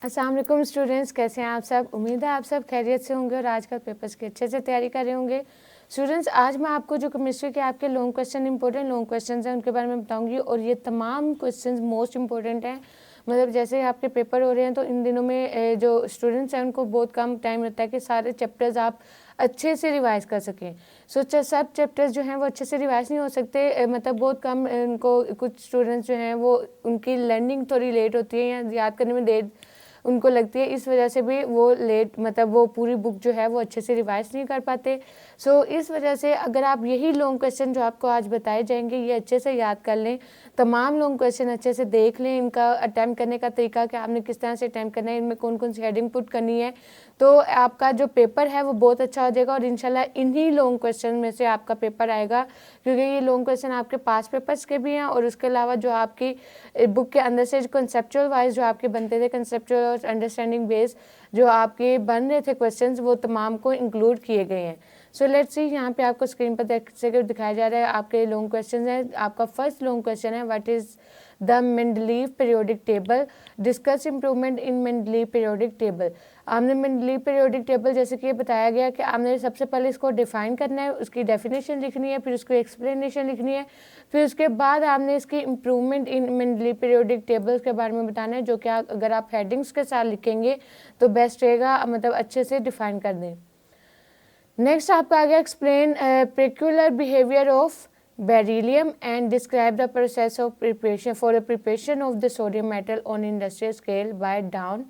अस्सलाम वालेकुम स्टूडेंट्स, कैसे हैं आप सब। उम्मीद है आप सब खैरियत से होंगे और आज कल पेपर्स की अच्छे से तैयारी कर रहे होंगे। स्टूडेंट्स, आज मैं आपको जो केमिस्ट्री के आपके long question, important long questions हैं उनके बारे में बताऊंगी और ये तमाम क्वेश्चंस मोस्ट इंपॉर्टेंट हैं। मतलब जैसे आपके पेपर हो रहे हैं तो इन दिनों में जो स्टूडेंट्स हैं उनको बहुत कम टाइम रहता है कि सारे चैप्टर्स आप अच्छे से रिवाइज कर सकें। सब चैप्टर्स जो हैं वो अच्छे से रिवाइज नहीं हो सकते, मतलब बहुत कम उनको, कुछ स्टूडेंट्स जो हैं वो उनकी लर्निंग थोड़ी लेट होती है या याद करने में देर उनको लगती है, इस वजह से भी वो लेट, मतलब वो पूरी बुक जो है वो अच्छे से रिवाइज नहीं कर पाते। इस वजह से अगर आप यही लॉन्ग क्वेश्चन जो आपको आज बताए जाएंगे ये अच्छे से याद कर लें, तमाम लॉन्ग क्वेश्चन अच्छे से देख लें, इनका अटैम्प्ट करने का तरीका कि आपने किस तरह से अटैम्प्ट करना है, इनमें कौन कौन सी हेडिंग पुट करनी है, तो आपका जो पेपर है वो बहुत अच्छा हो जाएगा और इंशाल्लाह इन्हीं लॉन्ग क्वेश्चन में से आपका पेपर आएगा, क्योंकि ये लॉन्ग क्वेश्चन आपके पास पेपर्स के भी हैं और उसके अलावा जो आपकी बुक के अंदर से कंसेप्चुअल वाइज जो आपके बनते थे, कंसेप्चुअल और अंडरस्टैंडिंग बेस्ड जो आपके बन रहे थे क्वेश्चंस, वो तमाम को इंक्लूड किए गए हैं। सो लेट्स सी, यहाँ पे आपको स्क्रीन पर दिखाया जा रहा है आपके लॉन्ग क्वेश्चन है। आपका फर्स्ट लॉन्ग क्वेश्चन है, what is the Mendeleev periodic table, discuss improvement in Mendeleev periodic table. आपने मेंडलीव पीरियोडिक टेबल जैसे कि ये बताया गया कि आपने सबसे पहले इसको डिफाइन करना है, उसकी डेफिनेशन लिखनी है, फिर उसकी एक्सप्लेनेशन लिखनी है, फिर उसके बाद आपने इसकी improvement in Mendeleev periodic tables के बारे में बताना है, जो कि अगर आप हेडिंग्स के साथ लिखेंगे तो बेस्ट रहेगा, मतलब अच्छे से डिफाइन कर दें। नेक्स्ट आपका आ गया, explain peculiar behaviour of beryllium and describe the process of preparation for the preparation of the sodium metal on industrial scale by down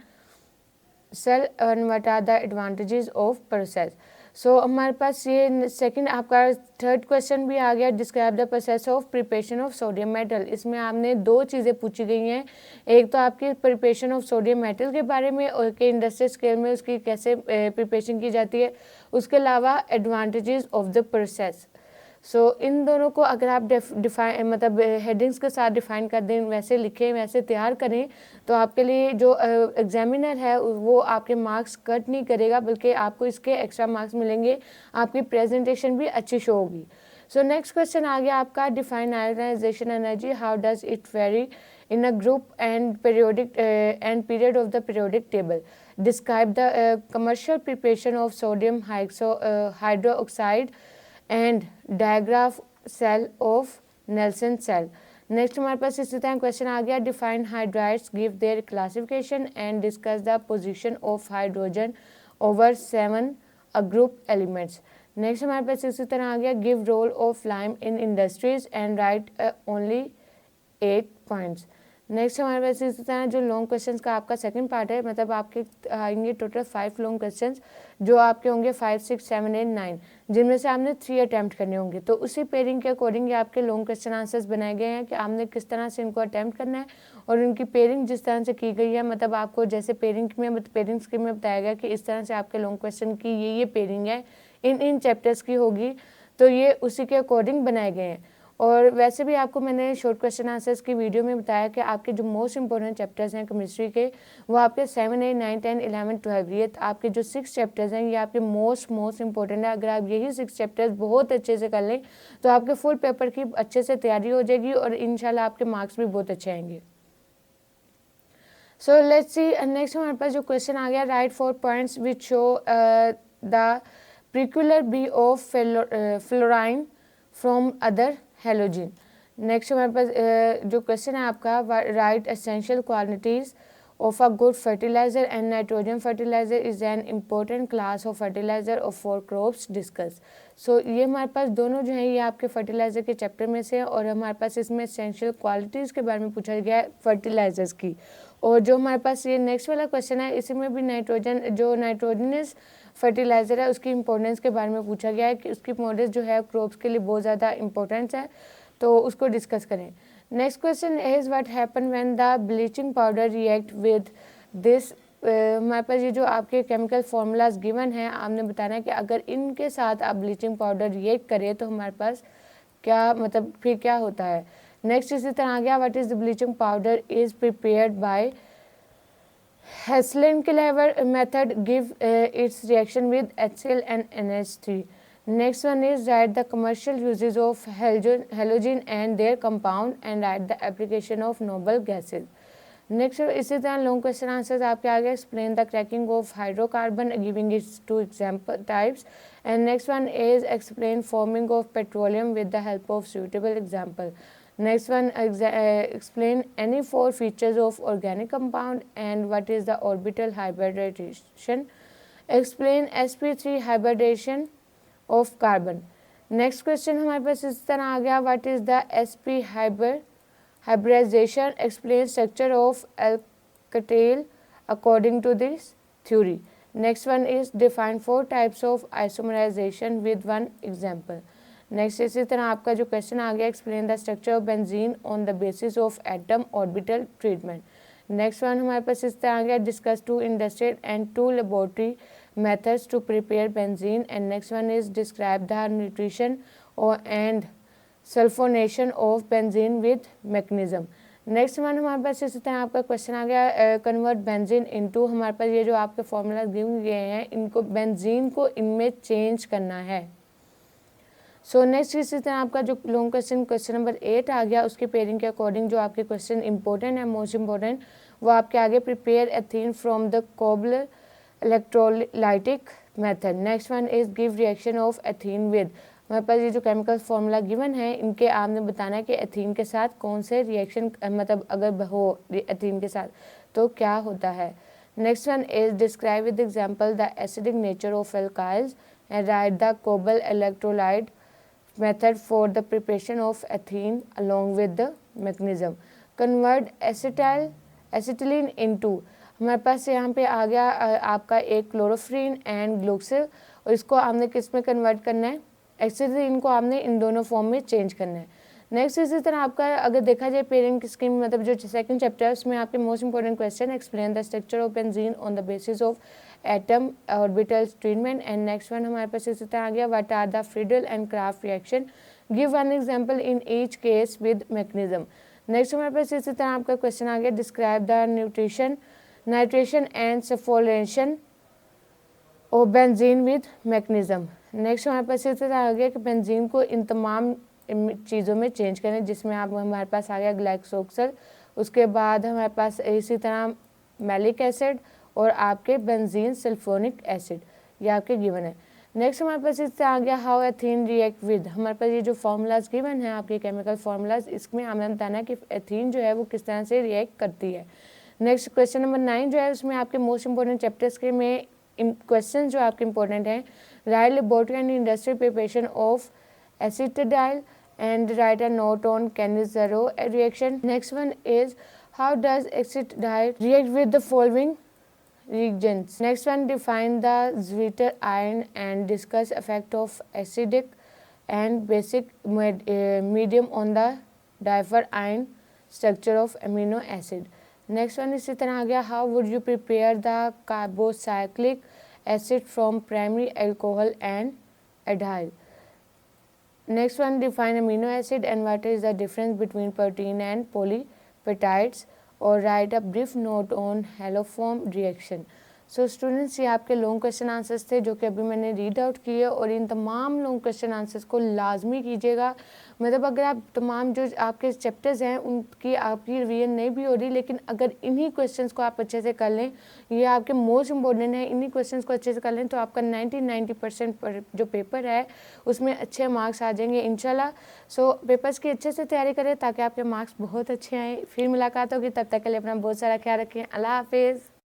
cell and what are the advantages of process. हमारे पास ये second आपका third question भी आ गया, describe the process of preparation of sodium metal. इसमें आपने दो चीज़ें पूछी गई हैं, एक तो आपकी प्रिपरेशन ऑफ सोडियम मेटल के बारे में और कि इंडस्ट्रियल स्केल में उसकी कैसे प्रिपरेशन की जाती है, उसके अलावा एडवांटेजेस ऑफ द प्रोसेस। इन दोनों को अगर आप डिफाइन, मतलब हेडिंग्स के साथ डिफाइन कर दें, वैसे लिखें, वैसे तैयार करें, तो आपके लिए जो एग्जामिनर है वो आपके मार्क्स कट नहीं करेगा, बल्कि आपको इसके एक्स्ट्रा मार्क्स मिलेंगे, आपकी प्रेजेंटेशन भी अच्छी शो होगी। नेक्स्ट क्वेश्चन आ गया आपका, define ionisation energy, how does it vary in a group and periodic and period of the periodic table. Describe the commercial preparation of sodium hydroxide and diagram cell of Nelson cell. Next हमारे पास इसी तरह question आ गया, define hydrides, give their classification and discuss the position of hydrogen over 7 group elements. Next हमारे पास इसी तरह आ गया, give role of lime in industries and write only 8 points. Next हमारे पास इसी तरह जो लॉन्ग क्वेश्चंस का आपका सेकंड पार्ट है, मतलब आपके आएंगे टोटल 5 लॉन्ग क्वेश्चंस जो आपके होंगे 5, 6, 7, 8, 9, जिनमें से आपने 3 अटैम्प्ट करने होंगे। तो उसी पेयरिंग के अकॉर्डिंग ये आपके लॉन्ग क्वेश्चन आंसर्स बनाए गए हैं कि आपने किस तरह से इनको अटैम्प्ट करना है और उनकी पेयरिंग जिस तरह से की गई है, मतलब आपको जैसे पेयरिंग स्कीम में बताया गया कि इस तरह से आपके लॉन्ग क्वेश्चन की ये पेयरिंग है, इन चैप्टर्स की होगी, तो ये उसी के अकॉर्डिंग बनाए गए हैं। और वैसे भी आपको मैंने शॉर्ट क्वेश्चन आंसर्स की वीडियो में बताया कि आपके जो मोस्ट इंपॉर्टेंट चैप्टर्स हैं केमिस्ट्री के, वो आपके 7, 8, 9, 10, 11, 12, ये आपके जो 6 चैप्टर्स हैं ये आपके मोस्ट इंपॉर्टेंट है। अगर आप यही 6 चैप्टर्स बहुत अच्छे से कर लें तो आपके फुल पेपर की अच्छे से तैयारी हो जाएगी और इंशाल्लाह आपके मार्क्स भी बहुत अच्छे आएंगे। लेट्स सी, नेक्स्ट हमारे पास जो क्वेश्चन आ गया, write 4 points which show the peculiar be of fluorine from other halogen. Next हमारे पास जो क्वेश्चन है आपका, write essential qualities of a good fertiliser and nitrogen fertiliser is an important class of fertiliser of for crops discuss. ये हमारे पास दोनों जो हैं ये आपके फर्टिलाइजर के चैप्टर में से हैं और हमारे पास इसमें एसेंशियल क्वालिटीज़ के बारे में पूछा गया है फर्टिलाइजर्स की। और जो हमारे पास ये नेक्स्ट वाला क्वेश्चन है, इसी में भी नाइट्रोजनस फर्टिलाइज़र है उसकी इंपॉर्टेंस के बारे में पूछा गया है कि उसकी इंपॉर्टेंस जो है क्रॉप्स के लिए बहुत ज़्यादा इंपॉर्टेंस है, तो उसको डिस्कस करें। Next question is what happen when the bleaching powder react with this. हमारे पास ये जो आपके केमिकल फार्मूलाज गिवन हैं, आपने बताना है कि अगर इनके साथ आप ब्लीचिंग पाउडर रिएक्ट करें तो हमारे पास क्या, मतलब फिर क्या होता है। नेक्स्ट इसी तरह आ गया, what is the bleaching powder is prepared by Heslin-Cleaver method, give its reaction with HCl and NH3. Next one is write the commercial uses of halogen and their compound and write the application of noble gases. Next इसी तरह long question answers आपके आगे, explain the cracking of hydrocarbon giving its two example types, and next one is explain forming of petroleum with the help of suitable example. Next one, explain any four features of organic compound and what is the orbital hybridization. Explain sp3 hybridization of carbon. Next question हमारे पास इस तरह आ गया, what is the sp hybridization, explain structure of alkyl according to this theory. Next one is define four types of isomerization with one example. Next इसी तरह आपका जो question आ गया, explain the structure of benzene on the basis of atom orbital treatment. Next one हमारे पास इस तरह आ गया, discuss 2 industrial and 2 laboratory methods to prepare benzene, and next one is describe the nutrition or and sulfonation of benzene with mechanism. Next one हमारे पास इसी तरह आपका क्वेश्चन आ गया, कन्वर्ट बेंजीन इनटू, हमारे पास ये जो आपके फॉर्मूला दिए गए हैं इनको बेंजीन को इनमें चेंज करना है. सो नेक्स्ट इसी तरह आपका जो लॉन्ग क्वेश्चन नंबर 8 आ गया, उसके पेयरिंग के अकॉर्डिंग जो आपके क्वेश्चन इंपॉर्टेंट है, मोस्ट इंपॉर्टेंट, वो आपके आगे, prepare ethene from the cobbler electrolytic method. Next one is give reaction of ethene with, हमारे पास ये जो केमिकल फॉर्मूला गिवन है इनके आपने बताना है कि एथीन के साथ कौन से रिएक्शन, मतलब अगर हो एथीन के साथ तो क्या होता है. Next one is describe with example the acidic nature of alkyls and write the कोबल electrolyte method for the preparation of ethene along with the mechanism. Convert acetylene into, हमारे पास यहाँ पे आ गया आपका एक क्लोरोफ्रीन एंड ग्लूक्सिल, और इसको आपने किस में कन्वर्ट करना है, एसिटिलीन को आपने इन दोनों फॉर्म में चेंज करना है. नेक्स्ट इसी तरह आपका अगर देखा जाए पेयरिंग स्कीम, मतलब जो सेकंड चैप्टर है उसमें आपके most important question, explain the structure of benzene on the basis of atom orbital treatment. And next one हमारे पास इसी तरह आ गया, what are the Friedel and Craft reaction, give one example in each case with mechanism. Next हमारे पास इसी तरह आपका क्वेश्चन आ गया, describe the nitration and sulphonation of benzene with mechanism. Next हमारे पास इसी तरह आ गया कि बेंजीन को इन तमाम चीज़ों में चेंज करें, जिसमें आप हमारे पास आ गया ग्लाइकोक्सल, उसके बाद हमारे पास इसी तरह मैलिक एसिड और आपके बेंजीन सल्फोनिक एसिड, ये आपके गिवन है. नेक्स्ट हमारे पास इससे आ गया, हाउ एथीन रिएक्ट विद, हमारे पास ये जो फार्मूलाज गिवन है आपके केमिकल फार्मूलाज, इसमें हमें बताना है कि एथीन जो है वो किस तरह से रिएक्ट करती है. नेक्स्ट क्वेश्चन नंबर 9 जो है उसमें आपके मोस्ट इंपॉर्टेंट चैप्टर्स के में क्वेश्चन जो आपके इंपॉर्टेंट हैं, right laboratory and industrial preparation of acetyl and write a note on Cannizzaro reaction. Next one is, how does acetaldehyde react with the following reagents. Next one, define the Zwitter iron and discuss effect of acidic and basic medium on the difer iron structure of amino acid. Next one इसी तरह आ गया, how would you prepare the carboxylic acid from primary alcohol and aldehyde. Next one, define amino acid and what is the difference between protein and polypeptides, or write a brief note on haloform reaction. So students ये आपके long question answers थे जो कि अभी मैंने read out किए, और इन तमाम लॉन्ग क्वेश्चन आंसर्स को लाजमी कीजिएगा. मतलब अगर आप तमाम जो आपके चैप्टर्स हैं उनकी आपकी रिवीजन नहीं भी हो रही, लेकिन अगर इन्हीं क्वेश्चंस को आप अच्छे से कर लें, ये आपके मोस्ट इंपॉर्टेंट है, इन्हीं क्वेश्चंस को अच्छे से कर लें तो आपका 90% जो पेपर है उसमें अच्छे मार्क्स आ जाएंगे इंशाल्लाह. सो पेपर्स की अच्छे से तैयारी करें ताकि आपके मार्क्स बहुत अच्छे आएँ. फिर मुलाकात होगी, तब तक के लिए अपना बहुत सारा ख्याल रखें. अल्लाह हाफिज़.